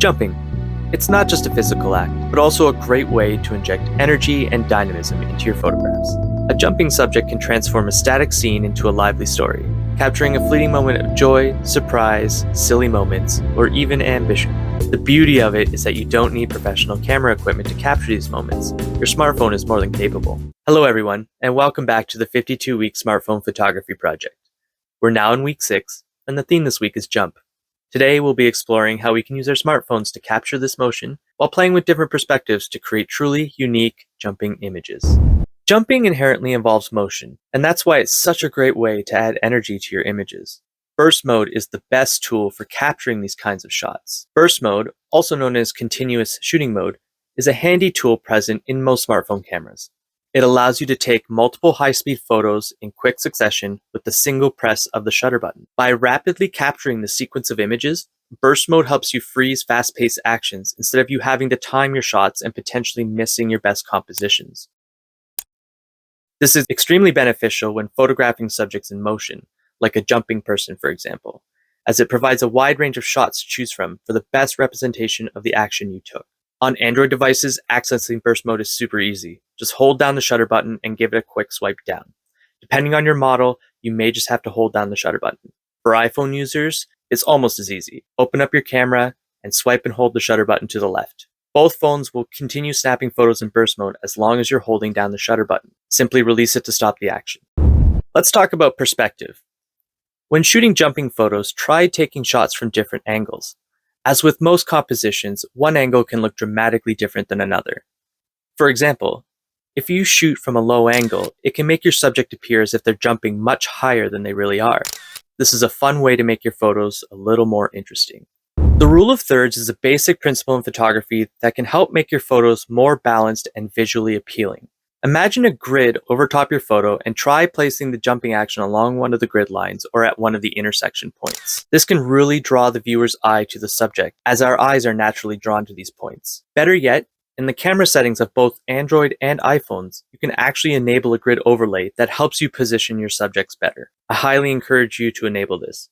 Jumping. It's not just a physical act, but also a great way to inject energy and dynamism into your photographs. A jumping subject can transform a static scene into a lively story, capturing a fleeting moment of joy, surprise, silly moments, or even ambition. The beauty of it is that you don't need professional camera equipment to capture these moments. Your smartphone is more than capable. Hello everyone, and welcome back to the 52-week smartphone photography project. We're now in week 6, and the theme this week is jump. Today we'll be exploring how we can use our smartphones to capture this motion while playing with different perspectives to create truly unique jumping images. Jumping inherently involves motion, and that's why it's such a great way to add energy to your images. Burst mode is the best tool for capturing these kinds of shots. Burst mode, also known as continuous shooting mode, is a handy tool present in most smartphone cameras. It allows you to take multiple high-speed photos in quick succession with the single press of the shutter button. By rapidly capturing the sequence of images, burst mode helps you freeze fast-paced actions instead of you having to time your shots and potentially missing your best compositions. This is extremely beneficial when photographing subjects in motion, like a jumping person, for example, as it provides a wide range of shots to choose from for the best representation of the action you took. On Android devices, accessing burst mode is super easy. Just hold down the shutter button and give it a quick swipe down. Depending on your model, you may just have to hold down the shutter button. For iPhone users, it's almost as easy. Open up your camera and swipe and hold the shutter button to the left. Both phones will continue snapping photos in burst mode as long as you're holding down the shutter button. Simply release it to stop the action. Let's talk about perspective. When shooting jumping photos, try taking shots from different angles. As with most compositions, one angle can look dramatically different than another. For example, if you shoot from a low angle, it can make your subject appear as if they're jumping much higher than they really are. This is a fun way to make your photos a little more interesting. The rule of thirds is a basic principle in photography that can help make your photos more balanced and visually appealing. Imagine a grid over top your photo and try placing the jumping action along one of the grid lines or at one of the intersection points. This can really draw the viewer's eye to the subject, as our eyes are naturally drawn to these points. Better yet, in the camera settings of both Android and iPhones, you can actually enable a grid overlay that helps you position your subjects better. I highly encourage you to enable this.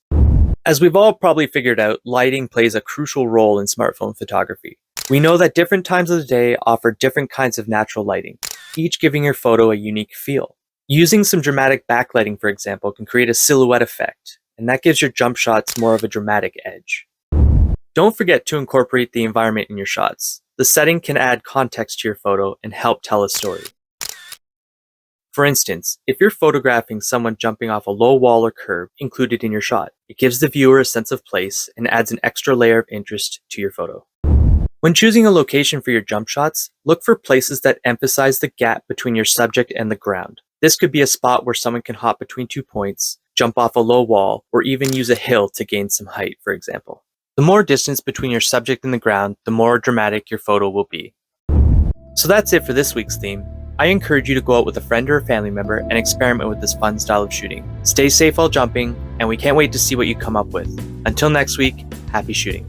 As we've all probably figured out, lighting plays a crucial role in smartphone photography. We know that different times of the day offer different kinds of natural lighting, each giving your photo a unique feel. Using some dramatic backlighting, for example, can create a silhouette effect, and that gives your jump shots more of a dramatic edge. Don't forget to incorporate the environment in your shots. The setting can add context to your photo and help tell a story. For instance, if you're photographing someone jumping off a low wall or curb included in your shot, it gives the viewer a sense of place and adds an extra layer of interest to your photo. When choosing a location for your jump shots, look for places that emphasize the gap between your subject and the ground. This could be a spot where someone can hop between 2 points, jump off a low wall, or even use a hill to gain some height, for example. The more distance between your subject and the ground, the more dramatic your photo will be. So that's it for this week's theme. I encourage you to go out with a friend or a family member and experiment with this fun style of shooting. Stay safe while jumping, and we can't wait to see what you come up with. Until next week, happy shooting.